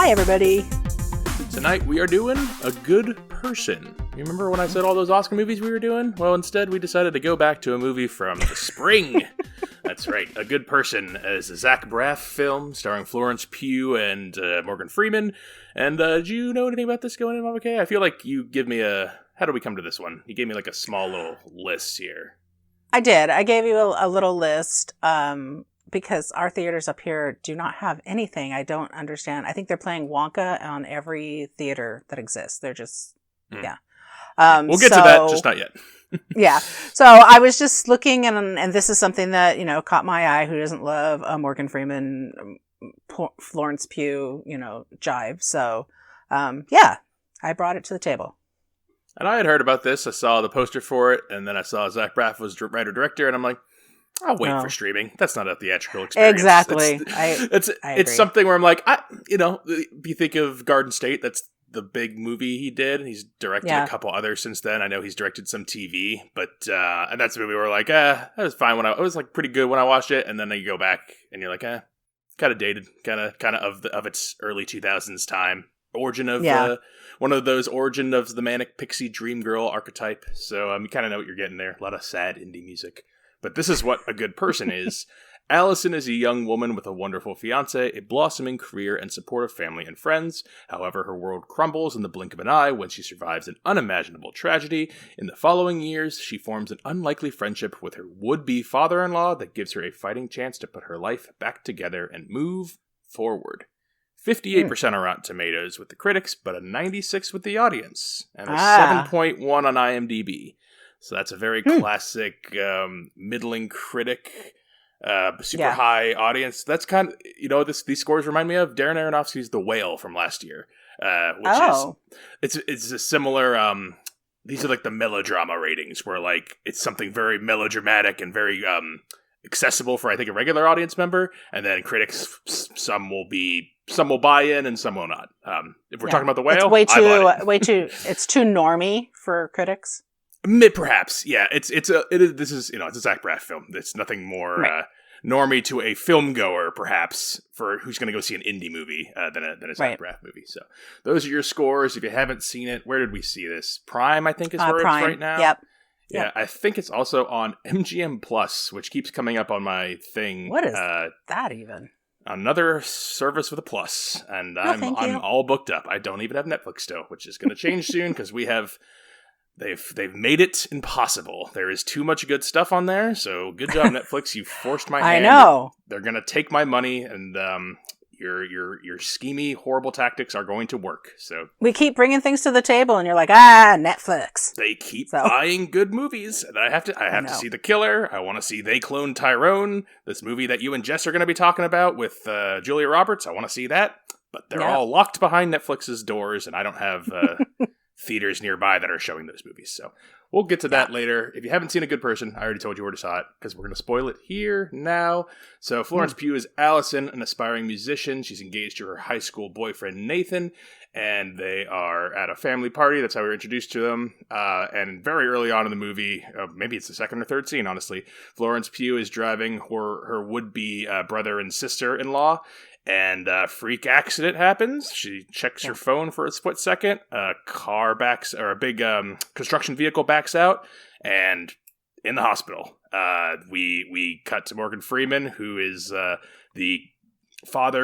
Hi, everybody. Tonight we are doing A Good Person. You remember when I said all those Oscar movies we were doing? Well, instead we decided to go back to a movie from the spring. That's right, A Good Person is a Zach Braff film starring Florence Pugh and Morgan Freeman. And do you know anything about this going in, Mama Kay? I feel like you give me a... How did we come to this one? You gave me like a small little list here. I did. I gave you a little list because our theaters up here do not have anything. I don't understand. I think they're playing Wonka on every theater that exists. They're just, yeah. We'll get to that, just not yet. Yeah. So I was just looking, and this is something that, caught my eye. Who doesn't love a Morgan Freeman, Florence Pugh, jive? So, yeah, I brought it to the table. And I had heard about this. I saw the poster for it, and then I saw Zach Braff was writer-director, and I'm like, I'll wait for streaming. That's not a theatrical experience. Exactly. It's something where I'm like, you think of Garden State, that's the big movie he did. He's directed a couple others since then. I know he's directed some TV, but and that's a movie where like, that was fine it was like pretty good when I watched it, and then you go back and you're like, kind of dated, kind of its early 2000s time. Origin of one of those origin of the manic pixie dream girl archetype. So you kind of know what you're getting there. A lot of sad indie music. But this is what A Good Person is. Allison is a young woman with a wonderful fiancé, a blossoming career, and supportive family and friends. However, her world crumbles in the blink of an eye when she survives an unimaginable tragedy. In the following years, she forms an unlikely friendship with her would-be father-in-law that gives her a fighting chance to put her life back together and move forward. 58% on Rotten Tomatoes with the critics, but a 96% with the audience, and a 7.1 on IMDb. So that's a very classic, middling critic, super high audience. That's kind of, these scores remind me of Darren Aronofsky's The Whale from last year, which it's a similar, these are like the melodrama ratings where like it's something very melodramatic and very accessible for, I think, a regular audience member, and then critics, some will buy in and some will not. If we're talking about The Whale, it's too normy for critics. Perhaps, yeah. This is a Zach Braff film. It's nothing more normie to a film goer, perhaps, for who's going to go see an indie movie than a Zach Braff movie. So those are your scores. If you haven't seen it, where did we see this? Prime, I think, is where Prime. It's right now. Yep. Yeah, I think it's also on MGM Plus, which keeps coming up on my thing. What is that even? Another service with a plus, and I'm all booked up. I don't even have Netflix still, which is going to change soon because they've made it impossible. There is too much good stuff on there. So good job, Netflix. You forced my hand. I know. They're going to take my money, and your schemy, horrible tactics are going to work. So we keep bringing things to the table, and you're like, Netflix. They keep buying good movies, and I have to see The Killer. I want to see They Cloned Tyrone, this movie that you and Jess are going to be talking about with Julia Roberts. I want to see that, but they're all locked behind Netflix's doors, and I don't have theaters nearby that are showing those movies. So we'll get to that later. If you haven't seen A Good Person, I already told you where to saw it because we're going to spoil it here now. So Florence Pugh is Allison, an aspiring musician. She's engaged to her high school boyfriend, Nathan, and they are at a family party. That's how we were introduced to them. And very early on in the movie, maybe it's the second or third scene, honestly, Florence Pugh is driving her would-be brother and sister-in-law, and a freak accident happens. She checks her phone for a split second. A big construction vehicle backs out, and in the hospital. We cut to Morgan Freeman, who is the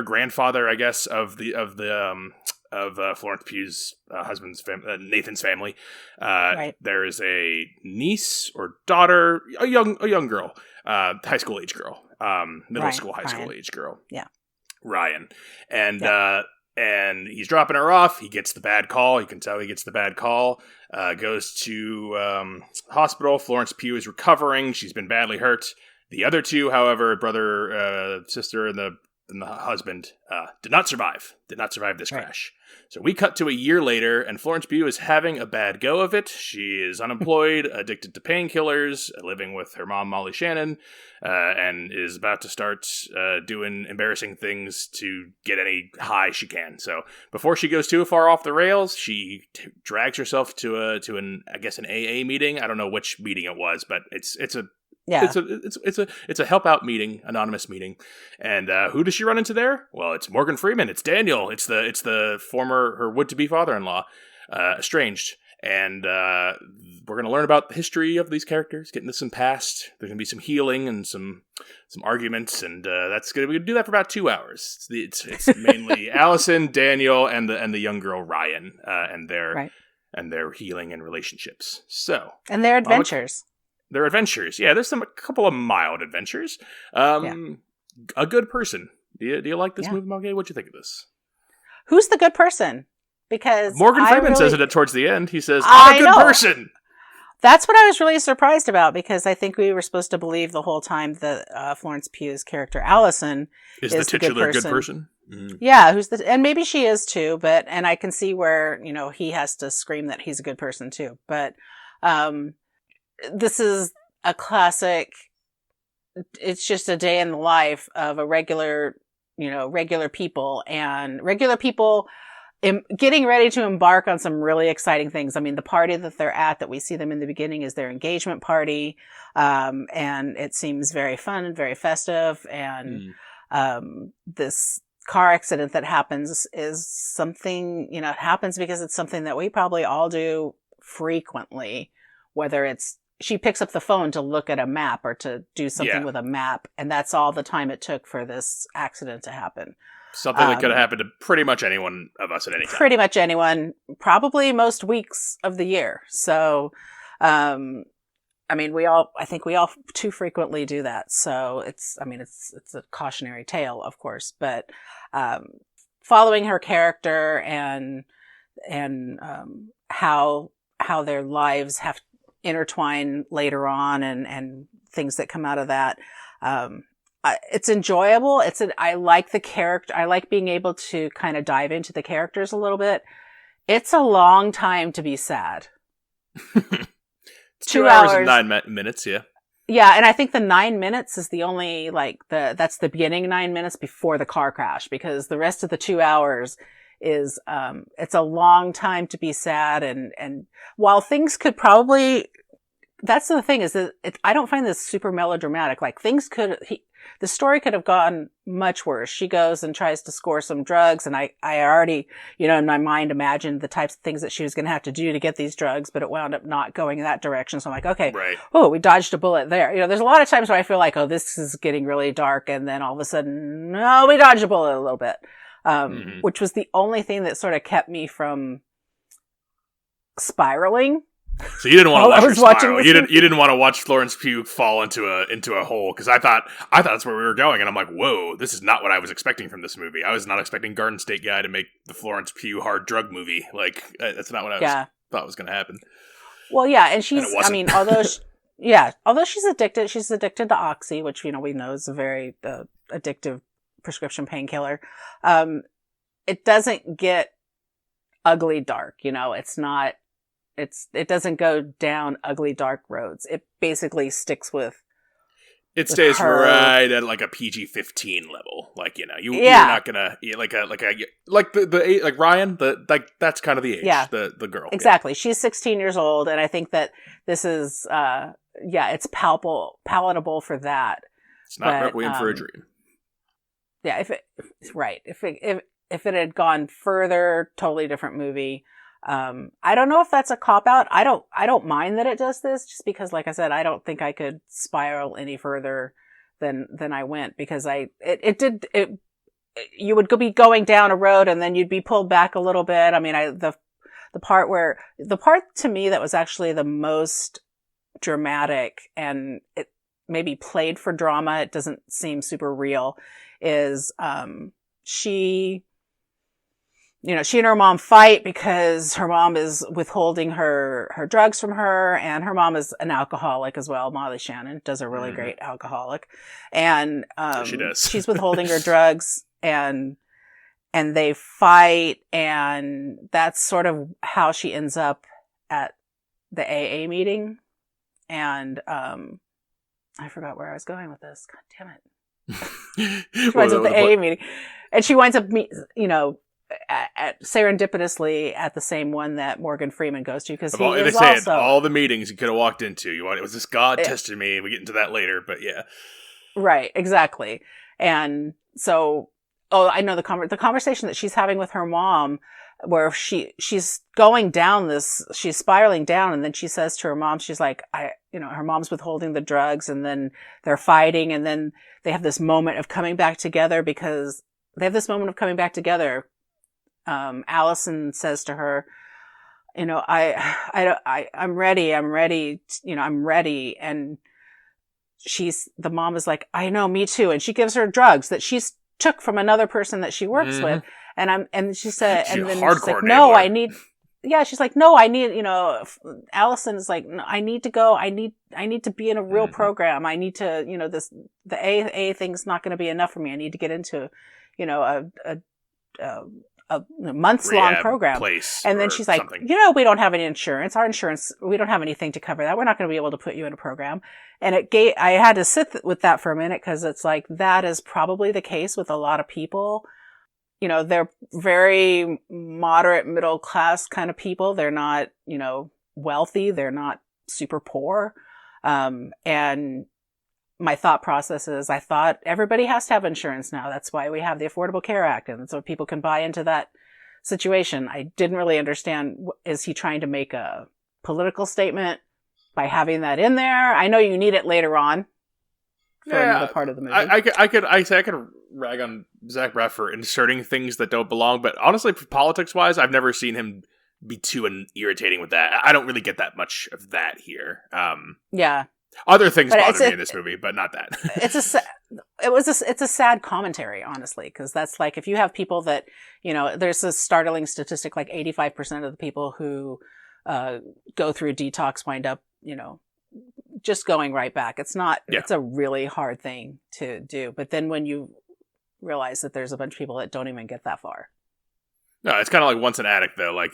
grandfather, I guess, of Florence Pugh's husband's Nathan's family. There is a niece or daughter, a young girl, high school age girl, middle school, high school age girl. Yeah. Ryan. And he's dropping her off. He gets the bad call. You can tell he gets the bad call. Goes to hospital. Florence Pugh is recovering. She's been badly hurt. The other two, however, brother, sister, and the husband, did not survive this crash. So we cut to a year later, and Florence Pugh is having a bad go of it. She is unemployed, addicted to painkillers, living with her mom, Molly Shannon, and is about to start doing embarrassing things to get any high she can. So before she goes too far off the rails, she drags herself to an AA meeting. I don't know which meeting it was, but it's Yeah. It's a help out meeting, anonymous meeting, and who does she run into there? Well, it's Morgan Freeman. It's Daniel. It's the former her would to be father-in-law, estranged, and we're gonna learn about the history of these characters, getting this in past. There's gonna be some healing and some arguments, and we're gonna do that for about 2 hours. It's mainly Allison, Daniel, and the young girl Ryan, and their healing and relationships. So and their adventures. Their adventures. Yeah, there's a couple of mild adventures. A good person. Do you like this movie, Malgay? What'd you think of this? Who's the good person? Because Morgan Freeman says it towards the end. He says, I'm a good person. That's what I was really surprised about, because I think we were supposed to believe the whole time that Florence Pugh's character Allison is the titular good person. Mm-hmm. Yeah, and maybe she is too, and I can see where, he has to scream that he's a good person too. But this is a classic. It's just a day in the life of a regular people, and regular people getting ready to embark on some really exciting things. I mean, the party that they're at, that we see them in the beginning, is their engagement party. And it seems very fun and very festive. And this car accident that happens is something, it happens because it's something that we probably all do frequently, whether it's she picks up the phone to look at a map or to do something with a map, and that's all the time it took for this accident to happen. Something that could have happened to pretty much any one of us at any time. Pretty much anyone, probably most weeks of the year. So, I think we all too frequently do that. So it's a cautionary tale, of course, but, following her character and how their lives have intertwine later on, and things that come out of that. It's enjoyable. I like the character. I like being able to kind of dive into the characters a little bit. It's a long time to be sad. It's 2 hours and 9 minutes. Yeah. Yeah. And I think the 9 minutes is the only, that's the beginning 9 minutes before the car crash, because the rest of the 2 hours is, it's a long time to be sad. And while things could probably, that's the thing, is that I don't find this super melodramatic. The story could have gone much worse. She goes and tries to score some drugs, and I already, in my mind imagined the types of things that she was going to have to do to get these drugs, but it wound up not going in that direction. So I'm like, okay, right. Oh, we dodged a bullet there. There's a lot of times where I feel like, oh, this is getting really dark, and then all of a sudden, no, we dodged a bullet a little bit, which was the only thing that sort of kept me from spiraling. So you didn't want to watch her spiral. You didn't want to watch Florence Pugh fall into a hole, because I thought that's where we were going, and I'm like, whoa, this is not what I was expecting from this movie. I was not expecting Garden State Guy to make the Florence Pugh hard drug movie. That's not what I thought was going to happen. Well, yeah, and although she's addicted to Oxy, which we know is a very addictive prescription painkiller. It doesn't get ugly dark. It's not. It doesn't go down ugly dark roads. It basically sticks with. It stays right at a PG-15 level. You're not gonna like Ryan. That's kind of the age. Yeah. The girl. Exactly. Yeah. She's 16 years old, and I think that this is it's palatable for that. It's not Requiem for a Dream. Yeah. If it had gone further, totally different movie. I don't know if that's a cop-out. I don't mind that it does this, just because, like I said, I don't think I could spiral any further than I went, because you would be going down a road and then you'd be pulled back a little bit. I mean, the part to me that was actually the most dramatic, and it maybe played for drama, it doesn't seem super real, is, she and her mom fight because her mom is withholding her drugs from her, and her mom is an alcoholic as well. Molly Shannon does a really great alcoholic, and she does. She's withholding her drugs, and they fight, and that's sort of how she ends up at the AA meeting. And I forgot where I was going with this. God damn it! She winds up at the AA meeting, and she winds up serendipitously at the same one that Morgan Freeman goes to, because he they is say also all the meetings you could have walked into. It was this God tested me. We get into that later, but yeah, right, exactly. And so, I know the conversation that she's having with her mom, where she's going down she's spiraling down, and then she says to her mom, she's like, her mom's withholding the drugs, and then they're fighting, and then they have this moment of coming back together Allison says to her, I'm ready. I'm ready. And the mom is like, I know, me too. And she gives her drugs that she's took from another person that she works with. And she said, and then she's like, no, she's like, no, I need, Allison is like, no, I need to go. I need to be in a real program. I need to, the AA thing's not going to be enough for me. I need to get into, a months-long program. And then she's like, we don't have any insurance. Our insurance, we don't have anything to cover that. We're not going to be able to put you in a program. And I had to sit with that for a minute, because it's like, that is probably the case with a lot of people. They're very moderate, middle class kind of people. They're not, wealthy. They're not super poor. And my thought process is, I thought everybody has to have insurance now. That's why we have the Affordable Care Act. And so people can buy into that situation. I didn't really understand, is he trying to make a political statement by having that in there? I know you need it later on for another part of the movie. I could rag on Zach Braff for inserting things that don't belong, but honestly, politics-wise, I've never seen him be too irritating with that. I don't really get that much of that here. Yeah. Other things bother me in this movie, but not that. It's a sad commentary, honestly, because that's like, if you have people that, there's a startling statistic, like 85% of the people who go through detox wind up, just going right back. It's a really hard thing to do. But then when you realize that there's a bunch of people that don't even get that far. No, it's kind of like once an addict, though. Like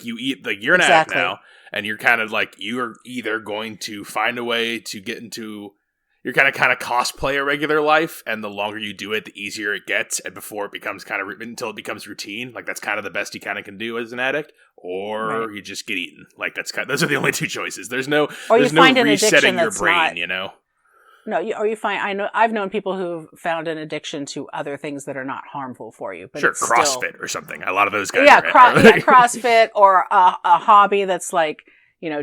you eat, like you're an addict now, and you're kind of like, you're either going to find a way to get into, you're kind of cosplay a regular life, and the longer you do it, the easier it gets, and before it becomes until it becomes routine. Like that's kind of the best you kind of can do as an addict, or you just get eaten. Like those are the only two choices. There's no resetting your brain, No, or you find, I've known people who've found an addiction to other things that are not harmful for you. But it's CrossFit or something. A lot of those guys. CrossFit, or a hobby that's like,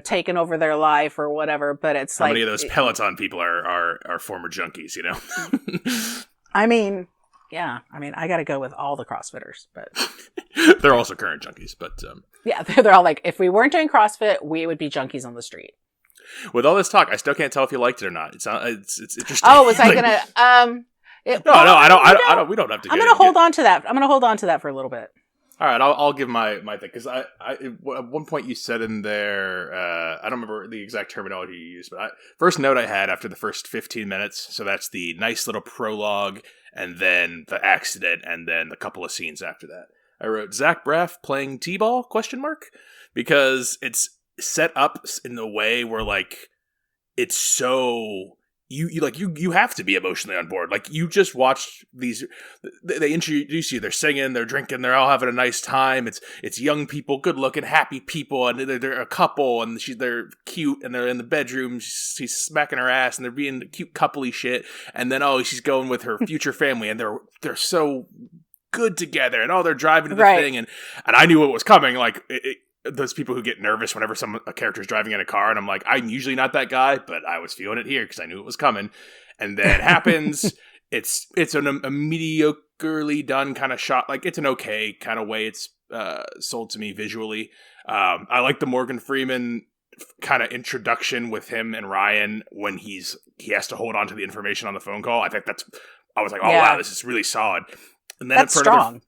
taken over their life or whatever. But it's how many of those Peloton people are former junkies, I mean, yeah. I mean, I got to go with all the CrossFitters, but they're also current junkies. But yeah, they're all like, if we weren't doing CrossFit, we would be junkies on the street. With all this talk, I still can't tell if you liked it or not. It's interesting. Oh, was I gonna? I don't. We don't have to. I'm gonna hold on to that. I'm gonna hold on to that for a little bit. All right, I'll give my thing, because I at one point you said in there, I don't remember the exact terminology you used, but first note I had after the first 15 minutes, so that's the nice little prologue, and then the accident, and then a couple of scenes after that. I wrote Zach Braff playing T-ball ? Because it's set up in the way where like it's so you have to be emotionally on board. Like, you just watched these, they introduce you, they're singing, they're drinking, they're all having a nice time. It's young people, good looking, happy people, and they're a couple, and they're cute, and they're in the bedroom, she's smacking her ass, and they're being cute coupley shit, and then she's going with her future family, and they're so good together, and they're driving to the thing, and I knew what was coming. Like, those people who get nervous whenever a character's driving in a car, and I'm like, I'm usually not that guy, but I was feeling it here because I knew it was coming. And then it happens. It's a mediocrely done kind of shot. Like, it's an okay kind of way it's sold to me visually. I like the Morgan Freeman kind of introduction with him and Ryan when he has to hold on to the information on the phone call. I was like, wow, this is really solid. And then that's strong.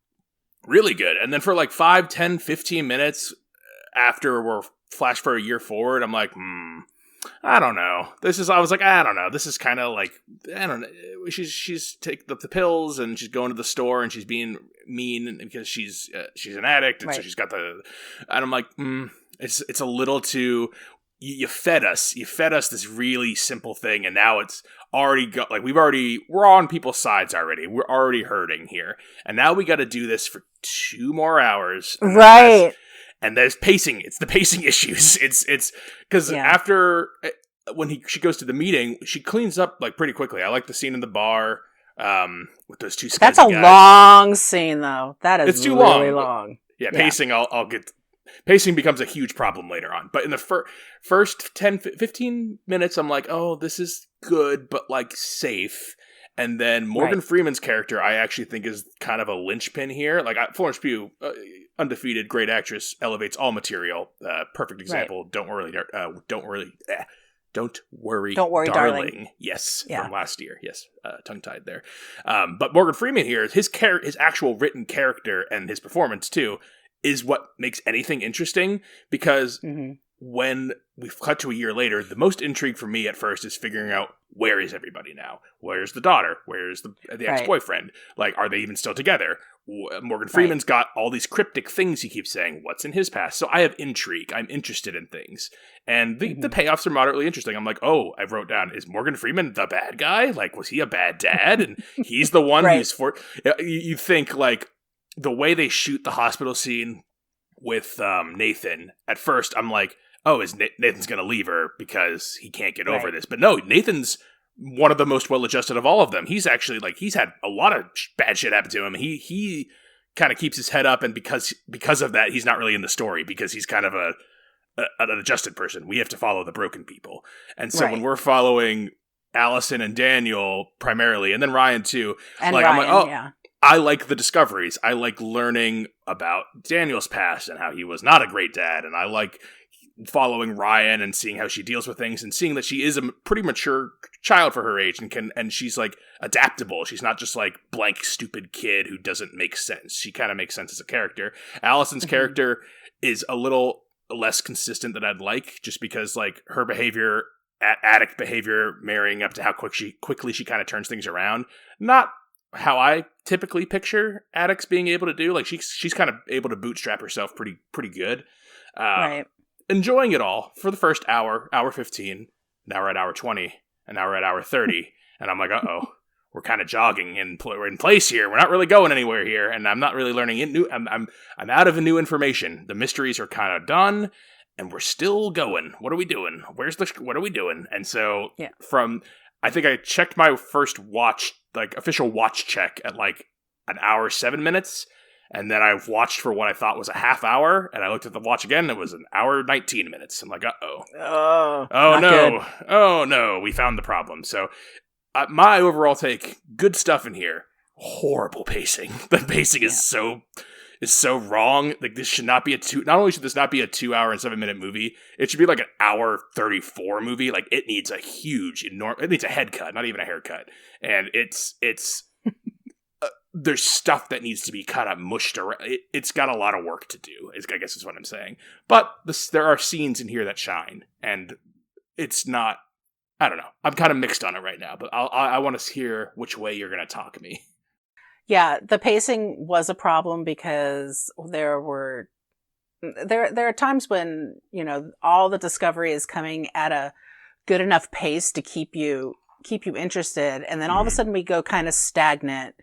Really good. And then for like 5, 10, 15 minutes after we're flash for a year forward, I'm like, I don't know. I was like, I don't know. This is kind of like, I don't know. She's taking the pills, and she's going to the store, and she's being mean because she's an addict, and so she's got and I'm like, it's a little too. You fed us this really simple thing, and now it's already got, like, we're on people's sides already. We're already hurting here. And now we got to do this for 2 more hours. Right. And there's pacing. It's the pacing issues. It's because after she goes to the meeting, she cleans up like pretty quickly. I like the scene in the bar with those 2 That's a guys. long scene, though. That is it's too really long. Yeah, pacing. I'll get. Pacing becomes a huge problem later on. But in the first 10, 15 minutes, I'm like, oh, this is good, but like safe. And then Morgan Freeman's character, I actually think is kind of a linchpin here. Like Florence Pugh, undefeated, great actress, elevates all material. Perfect example. Right. Don't worry, darling. Yes, from last year. Yes, tongue-tied there. But Morgan Freeman here, his actual written character and his performance too, is what makes anything interesting, because when we cut to a year later, the most intrigue for me at first is figuring out, where is everybody now? Where's the daughter? Where's the ex-boyfriend? Like, are they even still together? Morgan Freeman's got all these cryptic things he keeps saying. What's in his past? So I have intrigue. I'm interested in things. And the payoffs are moderately interesting. I'm like, oh, I wrote down, is Morgan Freeman the bad guy? Like, was he a bad dad? And he's the one who's for... You think, like, the way they shoot the hospital scene with Nathan, at first I'm like, oh, Nathan's going to leave her because he can't get over this. But no, Nathan's one of the most well-adjusted of all of them. He's actually, like, he's had a lot of bad shit happen to him. He kind of keeps his head up, and because of that, he's not really in the story, because he's kind of an adjusted person. We have to follow the broken people. And so when we're following Allison and Daniel primarily, and then Ryan too, and like, Ryan, I'm like, oh, I like the discoveries. I like learning about Daniel's past and how he was not a great dad. And I like following Ryan and seeing how she deals with things, and seeing that she is a pretty mature child for her age, and she's like adaptable. She's not just like blank stupid kid who doesn't make sense. She kind of makes sense as a character. Allison's character is a little less consistent than I'd like, just because like her behavior, addict behavior, marrying up to how quickly she kind of turns things around. Not how I typically picture addicts being able to do. Like she's kind of able to bootstrap herself pretty good. Enjoying it all for the first hour 15. Now we're at hour 20, and now we're at hour 30, and I'm like, we're kind of jogging we're in place here. We're not really going anywhere here, and I'm not really learning new. I'm out of new information. The mysteries are kind of done, and we're still going. What are we doing? What are we doing? And so I think I checked my first watch, like official watch check, at like an hour 7 minutes. And then I watched for what I thought was a half hour, and I looked at the watch again, and it was an hour 19 minutes. I'm like, oh no. Good. Oh no, we found the problem. So my overall take, good stuff in here. Horrible pacing. The pacing is so wrong. Like, this should not be not only should this not be a 2 hour and 7 minute movie, it should be like an hour 34 movie. Like, it needs a huge, it needs a head cut, not even a haircut. And it's there's stuff that needs to be kind of mushed around. It's got a lot of work to do, I guess is what I'm saying. But there are scenes in here that shine, and it's not, I don't know. I'm kind of mixed on it right now, but I want to hear which way you're going to talk me. Yeah, the pacing was a problem, because there are times when, all the discovery is coming at a good enough pace to keep you interested, and then all of a sudden we go kind of stagnant.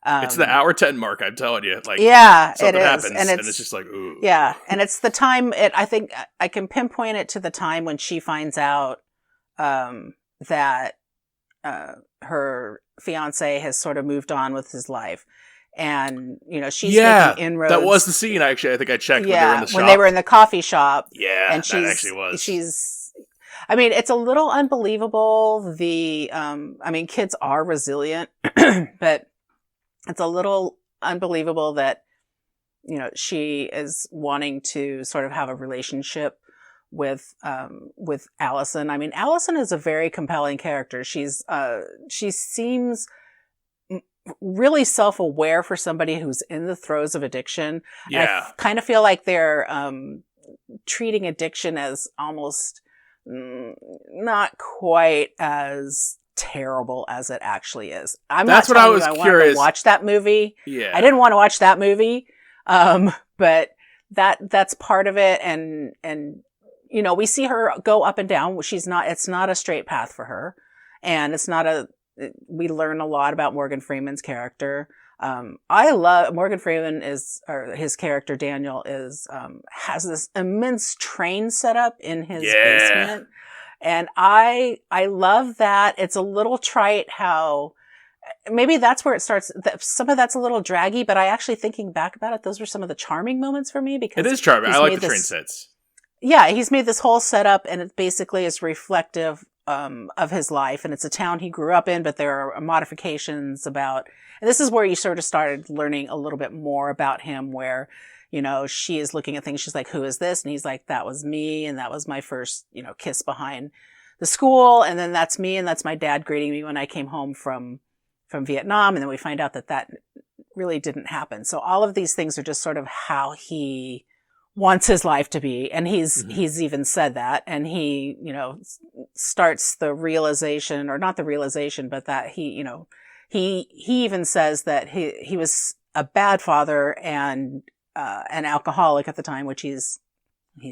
It's the hour 10 mark, I'm telling you. Like, something happens, and it's just like, ooh. Yeah, and it's the time. I think I can pinpoint it to the time when she finds out that her fiance has sort of moved on with his life, and she's making inroads. That was the scene. I think I checked when they were in the shop. When they were in the coffee shop. Yeah, and that actually was. I mean, it's a little unbelievable. Kids are resilient, but it's a little unbelievable that, she is wanting to sort of have a relationship with Allison. I mean, Allison is a very compelling character. She seems really self-aware for somebody who's in the throes of addiction. Yeah. I kind of feel like they're treating addiction as almost not quite as terrible as it actually is. That's what I was curious. Wanted to watch that movie. Yeah. I didn't want to watch that movie. But that's part of it. And we see her go up and down. It's not a straight path for her. and it's not we learn a lot about Morgan Freeman's character. I love Morgan Freeman or his character Daniel has this immense train set up in his basement. And I love that. It's a little trite how maybe that's where it starts. Some of that's a little draggy, but I actually, thinking back about it, those were some of the charming moments for me because it is charming. I like the train sets. Yeah, he's made this whole setup, and it basically is reflective of his life, and it's a town he grew up in, but there are modifications about, and this is where you sort of started learning a little bit more about him, where, you know, she is looking at things, she's like, who is this? And he's like, that was me, and that was my first, you know, kiss behind the school, and then that's me, and that's my dad greeting me when I came home from Vietnam, and then we find out that really didn't happen. So all of these things are just sort of how he wants his life to be. And he's even said that. And he, you know, starts the realization, or not the realization, but that he, you know, he even says that he was a bad father and, an alcoholic at the time, which he's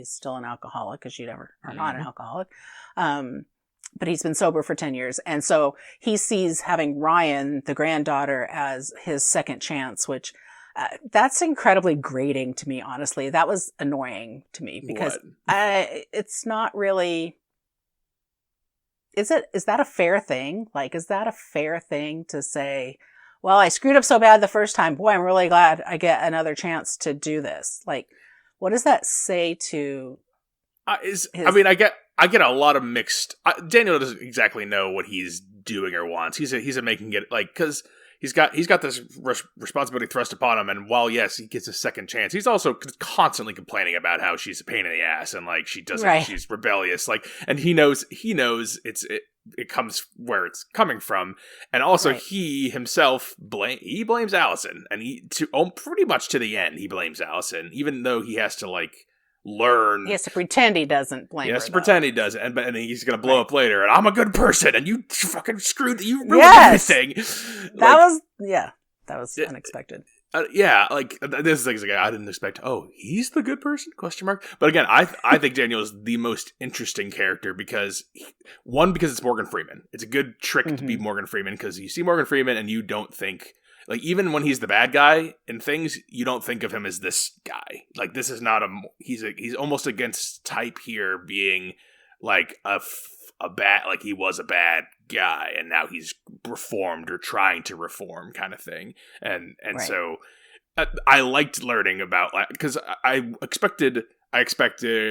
still an alcoholic, because you never are not an alcoholic. But he's been sober for 10 years. And so he sees having Ryan, the granddaughter, as his second chance, which, that's incredibly grating to me, honestly. That was annoying to me because it's not really, is that a fair thing? Like, is that a fair thing to say, well, I screwed up so bad the first time. Boy, I'm really glad I get another chance to do this. Like, what does that say to I get a lot of mixed, Daniel doesn't exactly know what he's doing or wants. He's making it like, cause He's got this responsibility thrust upon him, and while yes, he gets a second chance, he's also constantly complaining about how she's a pain in the ass and like she doesn't, she's rebellious, like, and he knows it comes where it's coming from, and also he himself blames Allison, and pretty much to the end he blames Allison, even though he has to like learn. He has to pretend he doesn't blame her. He has to pretend he doesn't, and he's going to blow up later, and I'm a good person, and you fucking you ruined everything. That was unexpected. Like, this is like, I didn't expect, he's the good person? ? But again, I think Daniel is the most interesting character because it's Morgan Freeman. It's a good trick to be Morgan Freeman, because you see Morgan Freeman and you don't think, like, even when he's the bad guy in things, you don't think of him as this guy. Like, this is not he's almost against type here, being like a bad, like he was a bad guy and now he's reformed or trying to reform kind of thing. And so I liked learning about, like, because I expected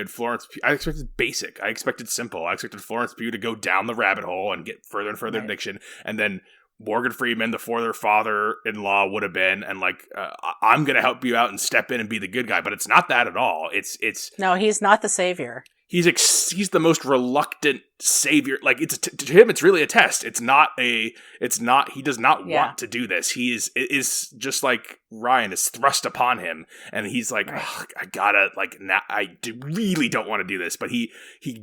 Florence Pugh, I expected basic, I expected simple, I expected Florence Pugh to go down the rabbit hole and get further and further addiction, and then Morgan Freeman, the father-in-law, would have been, and like, I'm going to help you out and step in and be the good guy. But it's not that at all. No, he's not the savior. He's the most reluctant savior. Like, to him, it's really a test. He does not want to do this. It is just like Ryan is thrust upon him, and he's like, I gotta, like, now really don't want to do this, but he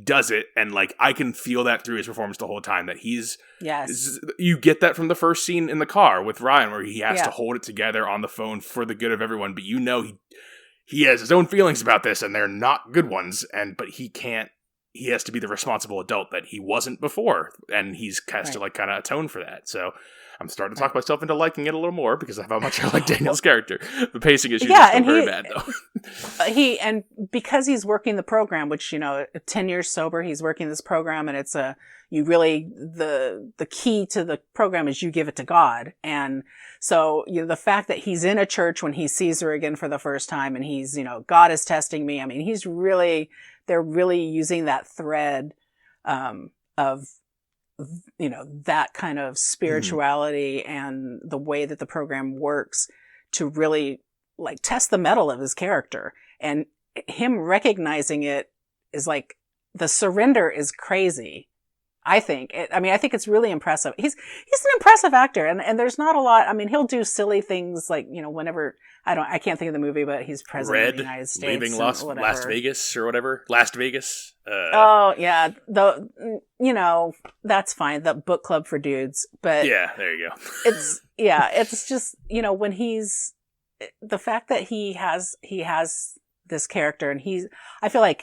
does it, and like, I can feel that through his performance the whole time, that you get that from the first scene in the car with Ryan, where he has to hold it together on the phone for the good of everyone, but you know, he has his own feelings about this, and they're not good ones, but he has to be the responsible adult that he wasn't before, and he's has to, like, kind of atone for that. So I'm starting to talk myself into liking it a little more because of how much I like Daniel's character. The pacing issues are still very bad, though. And because he's working the program, which, you know, 10 years sober, he's working this program, and it's the key to the program is you give it to God. And so, you know, the fact that he's in a church when he sees her again for the first time, and he's, you know, God is testing me. I mean, they're really using that thread, of, you know, that kind of spirituality and the way that the program works to really, like, test the mettle of his character. And him recognizing it is like, the surrender is crazy. I think it's really impressive. He's an impressive actor, and there's not a lot. I mean, he'll do silly things, like, you know, whenever, I can't think of the movie, but he's president of the United States. Leaving Las Vegas or whatever. Last Vegas. You know, that's fine. The book club for dudes, but yeah, there you go. It's just, you know, when the fact that he has this character, and I feel like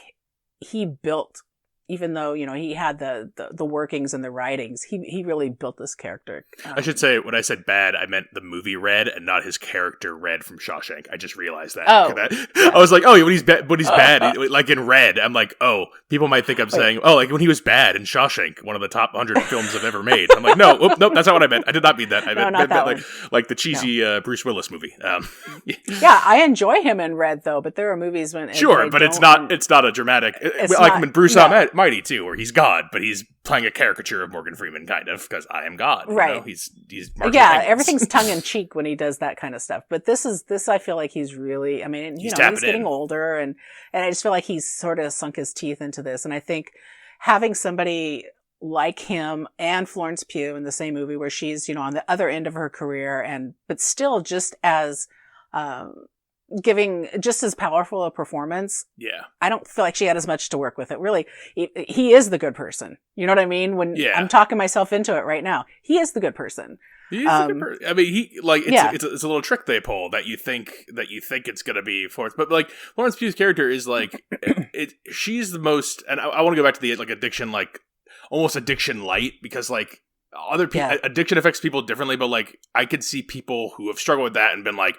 he built even though, he had the workings and the writings, he really built this character. I should say, when I said bad, I meant the movie Red and not his character Red from Shawshank. I just realized that. I was like, oh, when he's bad, like in Red, I'm like, oh, people might think I'm saying, oh, like when he was bad in Shawshank, one of the top 100 films I've ever made. I'm like, no, nope, that's not what I meant. I did not mean that. I meant like the cheesy Bruce Willis movie. Yeah, I enjoy him in Red though, but there are movies when sure, but it's not a dramatic. Like when Bruce Almighty too, where he's God, but he's playing a caricature of Morgan Freeman, kind of, because I am God. Right. He's everything's tongue in cheek when he does that kind of stuff. But this I feel like he's really, I mean, he's getting older, and I just feel like he's sort of sunk his teeth into this. And I think having somebody like him and Florence Pugh in the same movie, where she's, on the other end of her career, but still just as, giving just as powerful a performance. Yeah. I don't feel like she had as much to work with it. Really, he is the good person. You know what I mean? I'm talking myself into it right now. He is the good person. He's a good person. I mean, it's a little trick they pull that you think it's going to be Florence, but like Florence Pugh's character is like, she's the most, and I want to go back to the like addiction, like almost addiction light, because like other people, addiction affects people differently, but like I could see people who have struggled with that and been like,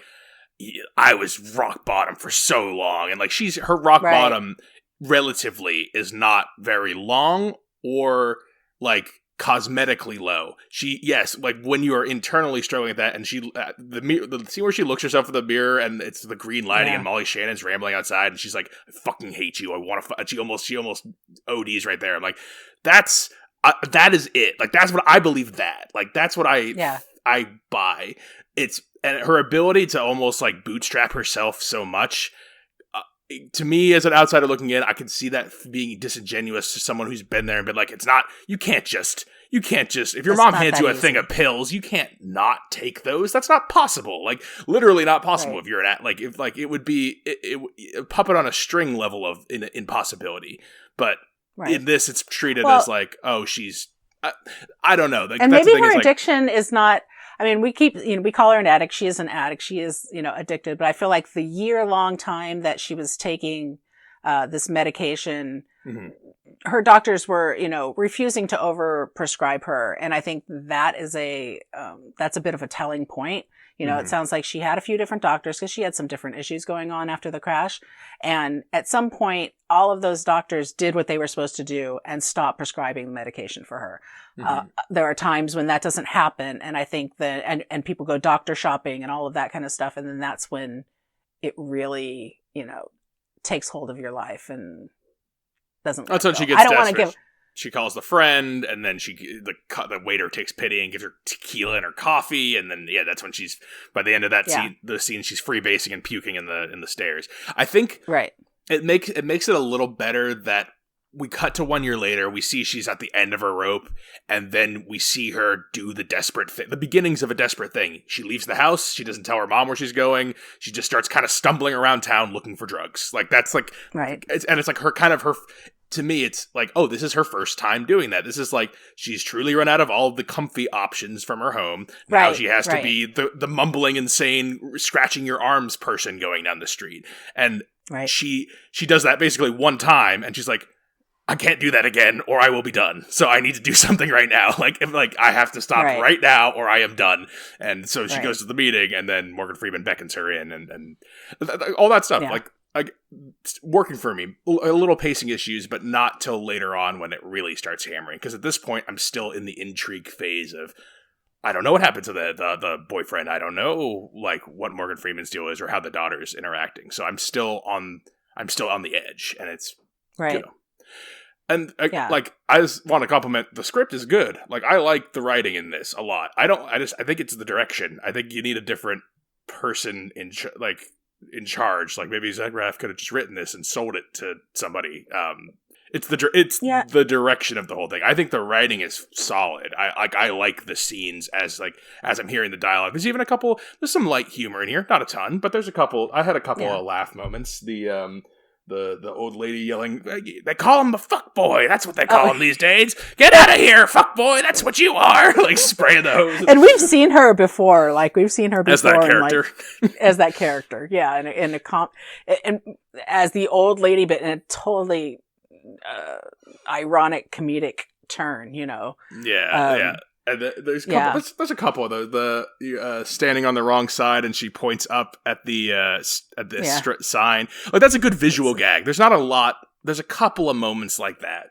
I was rock bottom for so long, and like her rock bottom relatively is not very long or like cosmetically low. Like when you are internally struggling with that, and the scene where she looks herself in the mirror and it's the green lighting and Molly Shannon's rambling outside and she's like, I fucking hate you, I want to she almost ODs right there. I'm like, that is it. Like that's what I believe that. Like that's what I buy. And her ability to almost like bootstrap herself so much, to me as an outsider looking in, I can see that being disingenuous to someone who's been there and been like, you can't just, if your mom hands you a thing of pills, you can't not take those. That's not possible. Like literally not possible. If you're it would be a puppet on a string level of impossibility. But in this, it's treated as like, oh, she's, I don't know. Like, and maybe her addiction is not, I mean, we call her an addict. She is an addict. She is, addicted. But I feel like the year-long time that she was taking this medication, her doctors were, refusing to overprescribe her. And I think that is that's a bit of a telling point. It sounds like she had a few different doctors because she had some different issues going on after the crash. And at some point, all of those doctors did what they were supposed to do and stopped prescribing medication for her. There are times when that doesn't happen. And I think that, and people go doctor shopping and all of that kind of stuff. And then that's when it really, takes hold of your life and doesn't. That's when she gets desperate. She calls the friend, and then the waiter takes pity and gives her tequila in her coffee, and then that's when she's, by the end of that scene, she's freebasing and puking in the stairs. I think it makes it a little better that we cut to 1 year later, we see she's at the end of her rope, and then we see her do the desperate thing, the beginnings of a desperate thing. She leaves the house, she doesn't tell her mom where she's going, she just starts kind of stumbling around town looking for drugs. Like that's like it's like her to me, it's like, oh, this is her first time doing that. This is like, she's truly run out of all of the comfy options from her home. Now she has to be the mumbling, insane, scratching your arms person going down the street. And she does that basically one time, and she's like, I can't do that again, or I will be done. So I need to do something right now. Like I have to stop right now, or I am done. And so she goes to the meeting, and then Morgan Freeman beckons her in, and all that stuff. Like working for me, a little pacing issues, but not till later on when it really starts hammering. Because at this point, I'm still in the intrigue phase of, I don't know what happened to the boyfriend. I don't know like what Morgan Freeman's deal is or how the daughter's interacting. So I'm still on the edge, and it's And like, I just want to compliment, the script is good. Like, I like the writing in this a lot. I think it's the direction. I think you need a different person in charge. Like, maybe Zach Braff could have just written this and sold it to somebody. It's the direction of the whole thing. I think the writing is solid. I like the scenes as I'm hearing the dialogue. There's even there's some light humor in here, not a ton, but there's a couple. I had a couple of laugh moments. The old lady yelling, they call him the fuck boy. That's what they call him these days. Get out of here, fuck boy. That's what you are. Like spraying the hose. And we've seen her before. As that character. As that character. Yeah. And as the old lady, but in a totally ironic comedic turn, Yeah. And there's a couple of those. The standing on the wrong side, and she points up at the sign. Like, that's a good visual gag. There's not a lot. There's a couple of moments like that.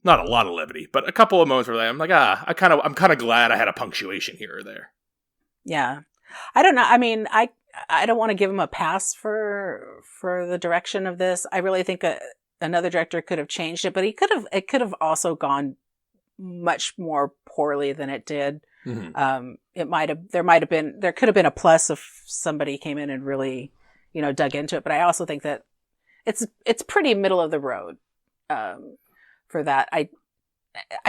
Not a lot of levity, but a couple of moments where I'm like, I'm kind of glad I had a punctuation here or there. Yeah, I don't know. I mean, I don't want to give him a pass for the direction of this. I really think another director could have changed it, but it could have also gone much more poorly than it did. Mm-hmm. There could have been a plus if somebody came in and really, dug into it. But I also think that it's pretty middle of the road, for that. I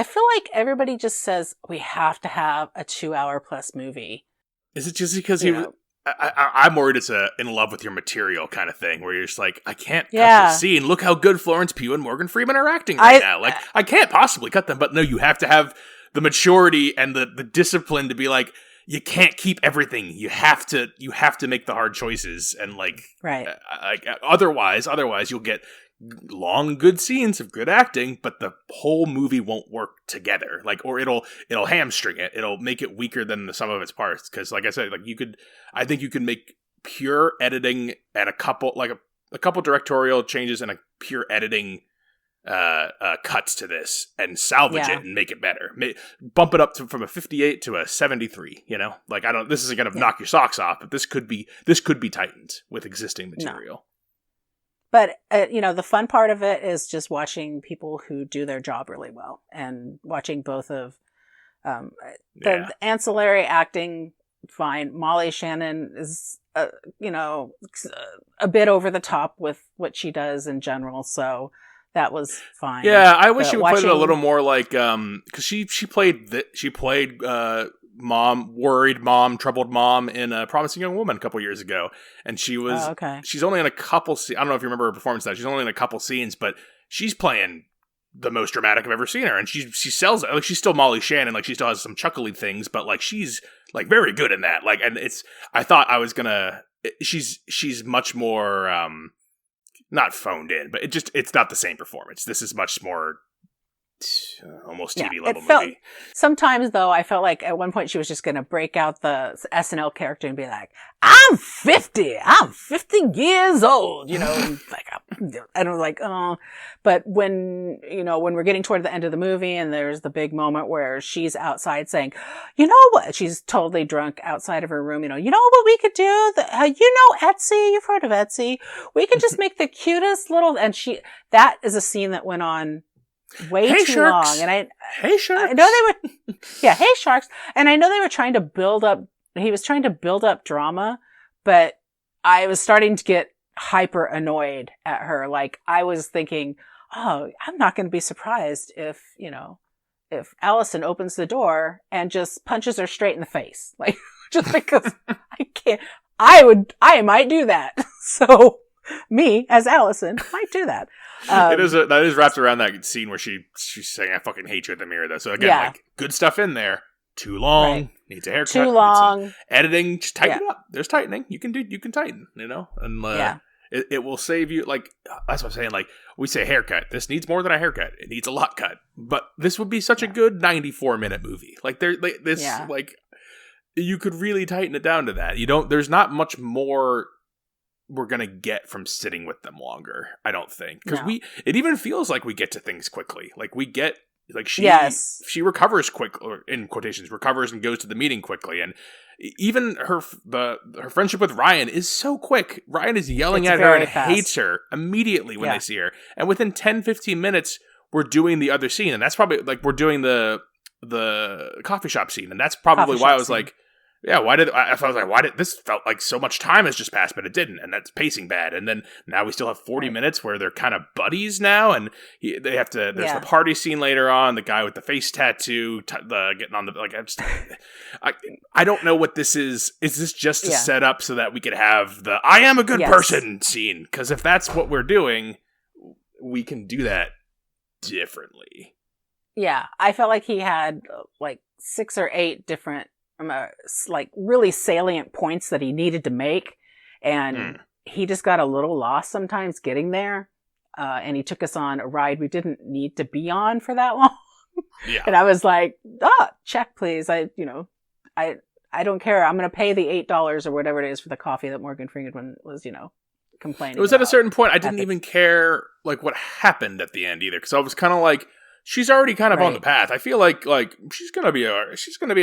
feel like everybody just says we have to have a 2-hour plus movie. Is it just because I'm worried it's a in love with your material kind of thing where you're just like, I can't cut this scene. Look how good Florence Pugh and Morgan Freeman are acting now. Like, I can't possibly cut them. But no, you have to have the maturity and the discipline to be like, you can't keep everything. You have to make the hard choices. And otherwise you'll get long, good scenes of good acting, but the whole movie won't work together. Or it'll hamstring it. It'll make it weaker than the sum of its parts. Because, like I said, I think you can make pure editing and a couple directorial changes and a pure editing cuts to this and salvage it and make it better. Bump it up from a 58 to a 73. This isn't going to knock your socks off, but this could be tightened with existing material. No. But, the fun part of it is just watching people who do their job really well and watching both of the ancillary acting. Fine. Molly Shannon is, a bit over the top with what she does in general. So that was fine. Yeah. I wish she would play it a little more like, cause she played worried mom, troubled mom in a Promising Young Woman a couple years ago. And she was, she's only in a couple, I don't know if you remember her performance now. She's only in a couple scenes, but she's playing the most dramatic I've ever seen her. And she sells it. Like, she's still Molly Shannon. Like, she still has some chuckly things, but she's very good in that. And I thought I was gonna, she's much more, not phoned in, but it's not the same performance. This is much more almost TV level movie. Sometimes though, I felt like at one point she was just going to break out the SNL character and be like, I'm 50 years old, and I was like, oh, but when we're getting toward the end of the movie and there's the big moment where she's outside saying, what, she's totally drunk outside of her room, what we could do, Etsy, you've heard of Etsy, we could just make the cutest little, and that is a scene that went on way too sharks. long. And hey sharks. I know they were, hey sharks. And I know they were trying to build up, he was trying to build up drama, but I was starting to get hyper annoyed at her. I was thinking, oh, I'm not going to be surprised if Allison opens the door and just punches her straight in the face. Just because I can't, I might do that. So me as Allison might do that. That is wrapped around that scene where she's saying, I fucking hate you in the mirror, though. So again, good stuff in there. Too long. Right. Needs a haircut. Too long. Editing. Just tighten it up. There's tightening. You can tighten, and it will save you. That's what I'm saying. We say haircut. This needs more than a haircut. It needs a lot cut. But this would be such a good 94-minute movie. You could really tighten it down to that. There's not much more we're gonna get from sitting with them longer, I don't think, because it even feels like we get to things quickly. She recovers quick, or in quotations, recovers and goes to the meeting quickly, and even her friendship with Ryan is so quick. Ryan is yelling at her and hates her immediately when they see her, and within 10-15 minutes we're doing the other scene, and that's probably we're doing the coffee shop scene, and that's probably why I was like, yeah, why did this felt like so much time has just passed, but it didn't, and that's pacing bad. And then now we still have 40 minutes where they're kind of buddies now, and they have to. There's the party scene later on, the guy with the face tattoo, getting on the I don't know what this is. Is this just to set up so that we could have the "I am a good person" scene? Because if that's what we're doing, we can do that differently. Yeah, I felt like he had 6 or 8 different really salient points that he needed to make, and he just got a little lost sometimes getting there. and he took us on a ride we didn't need to be on for that long. Yeah. And I was like, check, please. I don't care. I'm going to pay the $8 or whatever it is for the coffee that Morgan Freeman was, complaining. It was at a certain point I didn't even care like what happened at the end either, because I was kind of like, she's already kind of on the path. I feel like she's gonna be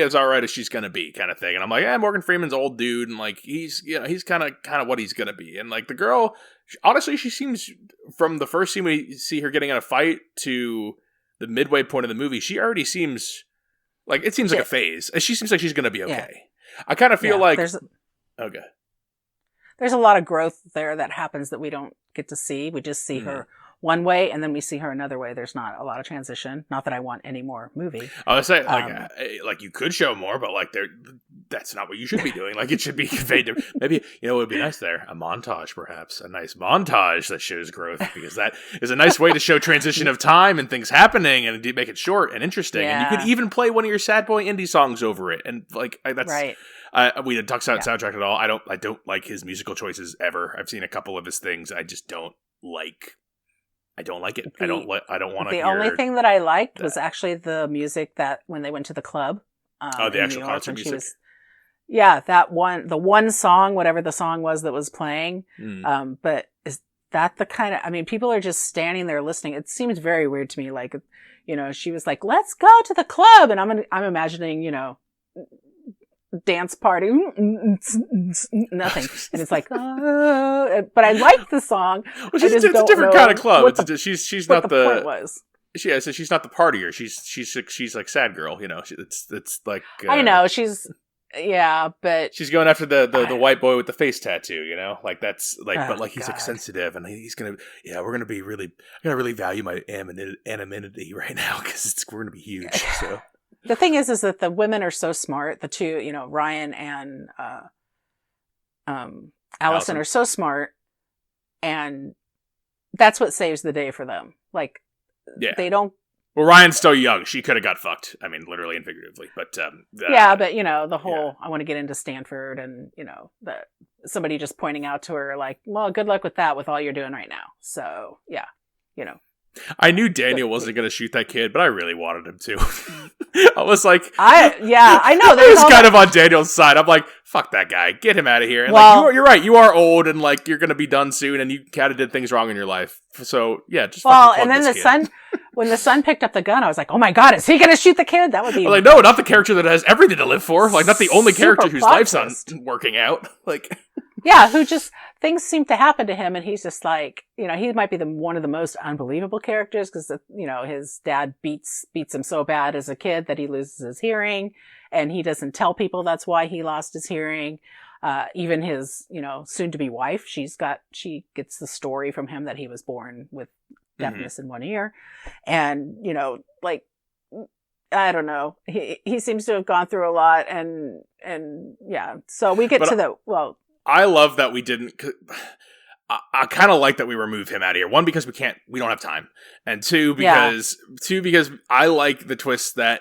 as alright as she's gonna be, kind of thing. And I'm like, Morgan Freeman's old dude, and like he's kind of what he's gonna be. And like the girl, honestly, she seems, from the first scene we see her getting in a fight to the midway point of the movie, she already seems like like a phase. She seems like she's gonna be okay. Yeah. I kind of feel like okay. There's a lot of growth there that happens that we don't get to see. We just see her one way, and then we see her another way. There's not a lot of transition. Not that I want any more movie. I was saying, like you could show more, but like that's not what you should be doing. Like it should be conveyed to, maybe, it would be nice there. A montage, perhaps. A nice montage that shows growth, because that is a nice way to show transition of time and things happening and make it short and interesting. Yeah. And you could even play one of your sad boy indie songs over it. And like, that's right. We didn't talk about soundtrack at all. I don't like his musical choices ever. I've seen a couple of his things. I just don't like. I don't like it. I don't want to. The only thing that I liked was actually the music that when they went to the club. The actual concert music. The one song, whatever the song was that was playing. But is that the kind of? I mean, people are just standing there listening. It seems very weird to me. Like, she was like, "Let's go to the club," and I'm imagining, dance party, nothing, and it's like, but I like the song. Well, it's a different kind of club. She's not the point was. Yeah, so she's not the partier. She's like sad girl. It's like I know but she's going after the white boy with the face tattoo. Like that's like, but like he's like sensitive, and he's gonna we're gonna be really, I gotta really value my anonymity right now, because we're gonna be huge. So. The thing is that the women are so smart. The two, Ryan and Allison are so smart, and that's what saves the day for them. Like, they don't. Well, Ryan's still young. She could have got fucked. I mean, literally and figuratively. But but the whole I want to get into Stanford, and somebody just pointing out to her like, well, good luck with that, with all you're doing right now. So I knew Daniel wasn't going to shoot that kid, but I really wanted him to. I was like, I know. I was kind of on Daniel's side. I'm like, fuck that guy, get him out of here. And you're right, you are old, and like you're going to be done soon, and you kind of did things wrong in your life. So just and then when the son picked up the gun, I was like, oh my god, is he going to shoot the kid? That would be like, no, not the character that has everything to live for. Like, not the only character whose life's not working out. Like. Who just, things seem to happen to him, and he's just like, he might be one of the most unbelievable characters, because, his dad beats him so bad as a kid that he loses his hearing, and he doesn't tell people that's why he lost his hearing. Even his, soon-to-be wife, she gets the story from him that he was born with deafness in one ear. And, I don't know. He seems to have gone through a lot, and so we get I love that we didn't. I kind of like that we remove him out of here. One, because we don't have time, and two, because I like the twist that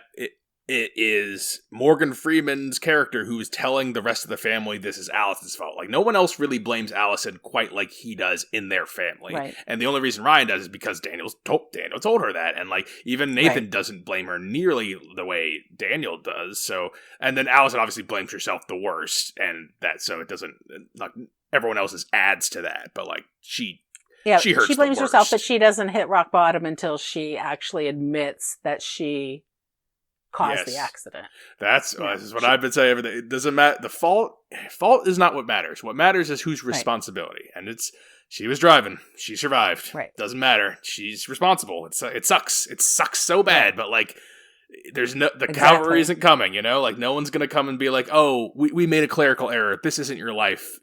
it is Morgan Freeman's character who is telling the rest of the family this is Allison's fault. Like, no one else really blames Allison quite like he does in their family, right. And the only reason Ryan does is because Daniel told her that, and like even Nathan doesn't blame her nearly the way Daniel does. So, and then Allison obviously blames herself the worst, and that so it doesn't, like, everyone else's adds to that, but like she blames herself, but she doesn't hit rock bottom until she actually admits that she caused the accident. This is what I've been saying every day. It doesn't matter. The fault is not what matters. What matters is whose responsibility. And she was driving. She survived. Right. Doesn't matter. She's responsible. It sucks. It sucks so bad, but like, the cavalry isn't coming, like no one's going to come and be like, oh, we made a clerical error. This isn't your life.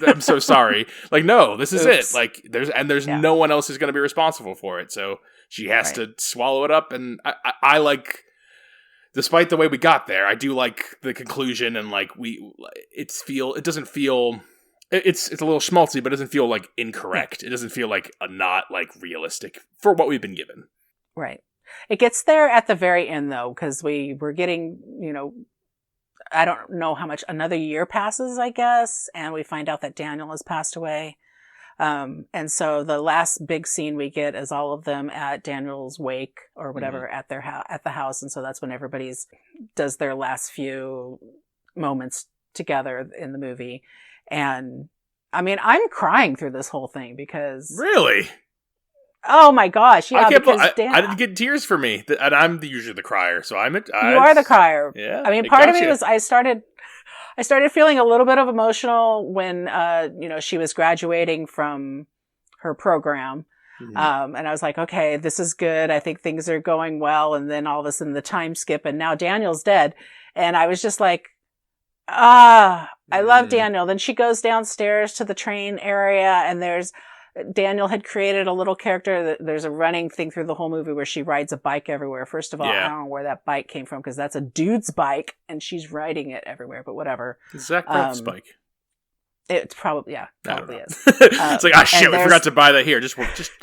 I'm so sorry. Like, no, this is it. Like there's no one else who's going to be responsible for it. So she has to swallow it up. And I like, despite the way we got there, I do like the conclusion, and like it's a little schmaltzy, but it doesn't feel like incorrect. It doesn't feel like not like realistic for what we've been given. Right. It gets there at the very end though, because we're getting, I don't know how much, another year passes, I guess, and we find out that Daniel has passed away. And so the last big scene we get is all of them at Daniel's wake or whatever at their at the house. And so that's when everybody's does their last few moments together in the movie. And I mean, I'm crying through this whole thing because really, oh my gosh, yeah, I didn't get tears for me, and I'm usually the crier, so you are the crier. Yeah, I mean, part of me was I started feeling a little bit of emotional when she was graduating from her program. Mm-hmm. And I was like, okay, this is good. I think things are going well. And then all of a sudden the time skip and now Daniel's dead. And I was just like, I love Daniel. Then she goes downstairs to the train area and Daniel had created a little character. There's a running thing through the whole movie where she rides a bike everywhere. First of all, I don't know where that bike came from because that's a dude's bike and she's riding it everywhere, but whatever. Zach Braff's bike. It's probably, probably is. It's like, shit, we forgot to buy that here.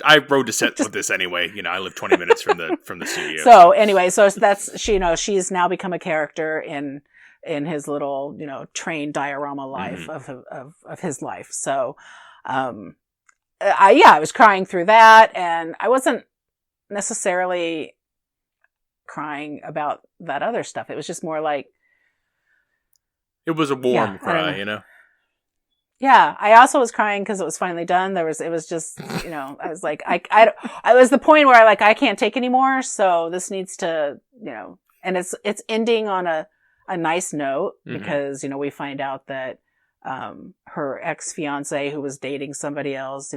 I rode to set with this anyway. I live 20 minutes from the studio. So anyway, so that's, she's now become a character in his little, train diorama life of his life. So, I was crying through that, and I wasn't necessarily crying about that other stuff. It was just more like it was a warm cry, Yeah, I also was crying because it was finally done. It was just, I was like, I was the point where I can't take anymore. So this needs to, and it's ending on a nice note because, we find out that her ex-fiance who was dating somebody else,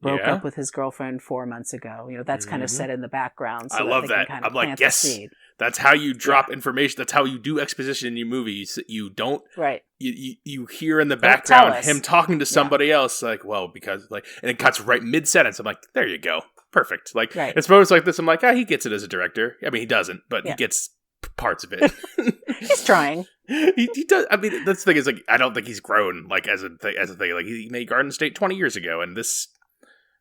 broke up with his girlfriend 4 months ago. That's kind of set in the background. So I love that. I'm like, yes, that's how you drop information. That's how you do exposition in your movies. You don't, you hear in the background him talking to somebody else, like, well, because and it cuts right mid-sentence. I'm like, there you go. Perfect. It's moments like this. I'm like, he gets it as a director. I mean, he doesn't, but he gets parts of it. He's trying. He does. I mean, that's the thing is, I don't think he's grown as a thing. Like, he made Garden State 20 years ago, and this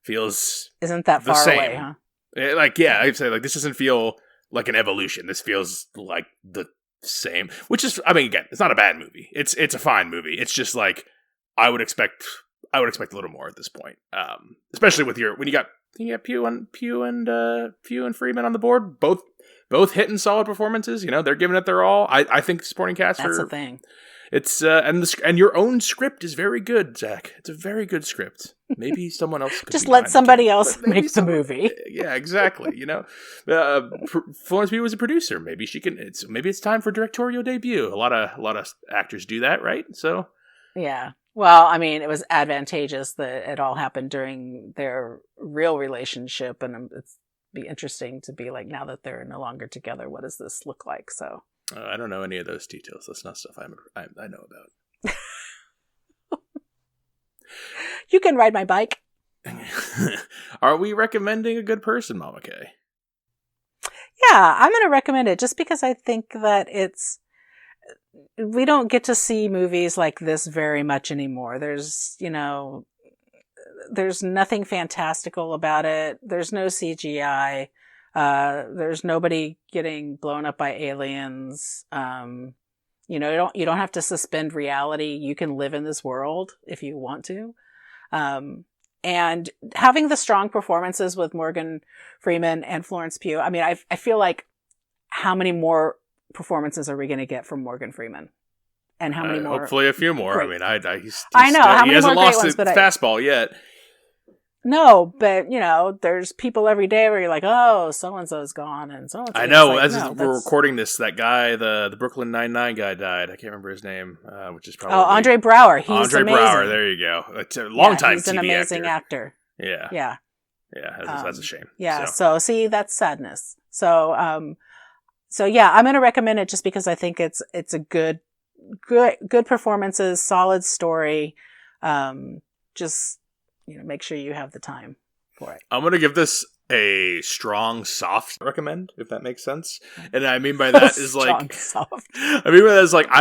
feels isn't that far away, huh? I'd say this doesn't feel like an evolution. This feels like the same. Which is, I mean, again, it's not a bad movie. It's a fine movie. It's just like I would expect a little more at this point. Especially when you got Pugh and Freeman on the board, both hitting solid performances. They're giving it their all. I think the supporting cast. That's the thing. It's and your own script is very good, Zach. It's a very good script. Maybe someone else could just let somebody else make the movie. Yeah, exactly. Florence Pugh was a producer. Maybe she can. Maybe it's time for directorial debut. A lot of actors do that, right? So yeah. Well, I mean, it was advantageous that it all happened during their real relationship, and it's be interesting to be like, now that they're no longer together, what does this look like? So I don't know any of those details. That's not stuff I know about. You can ride my bike. Are we recommending A Good Person, Mama Kay? Yeah, I'm going to recommend it just because I think that we don't get to see movies like this very much anymore. There's nothing fantastical about it. There's no CGI. There's nobody getting blown up by aliens. You don't have to suspend reality. You can live in this world if you want to. And having the strong performances with Morgan Freeman and Florence Pugh. I mean, I feel like how many more performances are we going to get from Morgan Freeman? And how many more? Hopefully a few more. Great. I mean, I know how he many hasn't more lost great ones, the but fastball yet. No, but there's people every day where you're like, oh, so and so's gone, and so and so. I know. We're recording this, that guy, the Brooklyn Nine-Nine guy, died. I can't remember his name, which is probably Andre Braugher. He's Andre amazing. Braugher. There you go. It's a long-time he's an amazing actor. Yeah. That's a shame. Yeah. So see, that's sadness. So yeah, I'm going to recommend it just because I think it's a good performances, solid story. Just make sure you have the time for it. I'm going to give this a strong, soft recommend, if that makes sense. And I mean by that is like, soft. I mean by that is like, I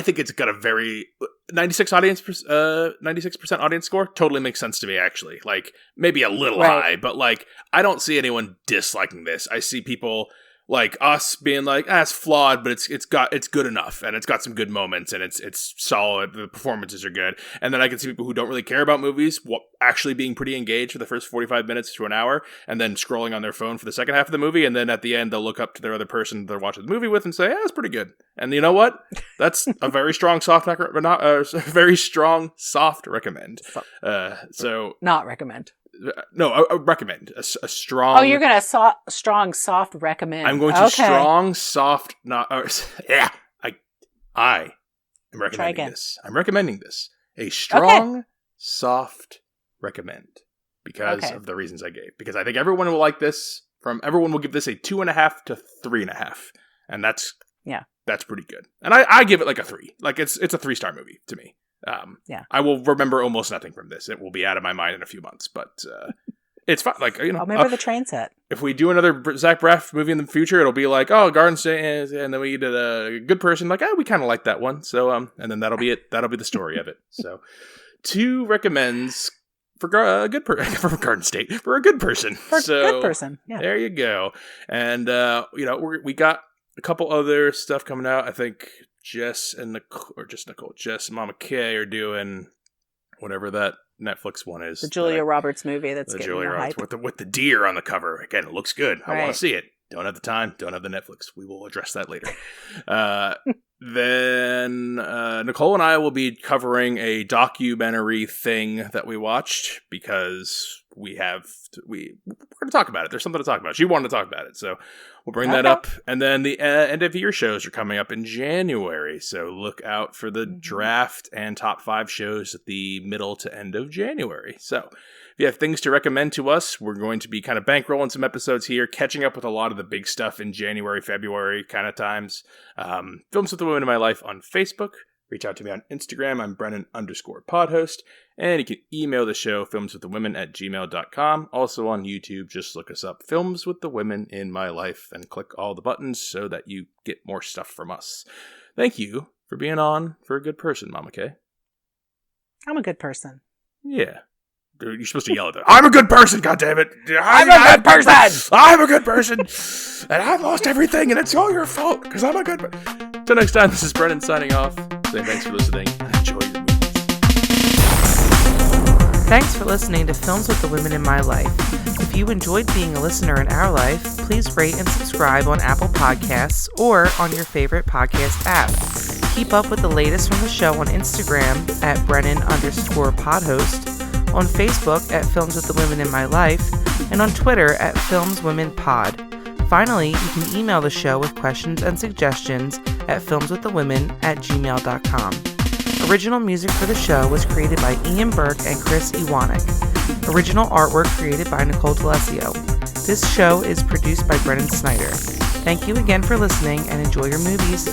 think it's got a very 96% audience score. Totally makes sense to me, actually. Like maybe a little high, but like I don't see anyone disliking this. I see people like us being like, it's flawed, but it's good enough, and it's got some good moments, and it's solid. The performances are good, and then I can see people who don't really care about movies actually being pretty engaged for the first 45 minutes to an hour, and then scrolling on their phone for the second half of the movie, and then at the end they'll look up to their other person they're watching the movie with and say, "It's pretty good." And you know what? That's a very strong very strong soft recommend. So not recommend. No, I recommend a strong. Oh, you're gonna strong soft recommend. I'm going to strong soft not. I am recommending this. I'm recommending this a strong soft recommend because of the reasons I gave. Because I think everyone will like this. Everyone will give this a 2.5 to 3.5, and that's pretty good. And I give it like a 3. Like it's a 3-star movie to me. I will remember almost nothing from this. It will be out of my mind in a few months, but it's fun. Like, you know, I'll remember the train set. If we do another Zach Braff movie in the future, it'll be like, Garden State, and then we did a Good Person. Like, we kind of like that one. So, and then that'll be it. That'll be the story of it. So, 2 recommends for a good person for Garden State for a good person. For a good person. Yeah. There you go. And we got a couple other stuff coming out. I think Jess and Mama Kay are doing whatever that Netflix one is. The Julia Roberts movie that's getting Julia Roberts hype. With the deer on the cover. Again, it looks good. I want to see it. Don't have the time. Don't have the Netflix. We will address that later. Then Nicole and I will be covering a documentary thing that we watched because we're going to talk about it. There's something to talk about. She wanted to talk about it, so we'll bring that up. And then the end of year shows are coming up in January, so look out for the draft and top 5 shows at the middle to end of January. So if you have things to recommend to us, we're going to be kind of bankrolling some episodes here, catching up with a lot of the big stuff in January, February kind of times. Films with the Women in My Life on Facebook. Reach out to me on Instagram. I'm Brennan_podhost. And you can email the show, filmswiththewomen@gmail.com. Also on YouTube, just look us up, Films with the Women in My Life, and click all the buttons so that you get more stuff from us. Thank you for being on for a good person, Mama Kay. I'm a good person. Yeah. You're supposed to yell at them. I'm a good person, goddammit. I'm a good person! I'm a good person! And I've lost everything, and it's all your fault, because I'm a good person. Until next time, this is Brennan signing off. Saying thanks for listening, and enjoy your movies. Thanks for listening to Films with the Women in My Life. If you enjoyed being a listener in our life, please rate and subscribe on Apple Podcasts or on your favorite podcast app. Keep up with the latest from the show on Instagram at Brennan_podhost, on Facebook at Films with the Women in My Life, and on Twitter at FilmsWomenPod. Finally, you can email the show with questions and suggestions at filmswiththewomen@gmail.com. Original music for the show was created by Ian Burke and Chris Iwanek. Original artwork created by Nicole D'Alessio. This show is produced by Brennan Snyder. Thank you again for listening and enjoy your movies.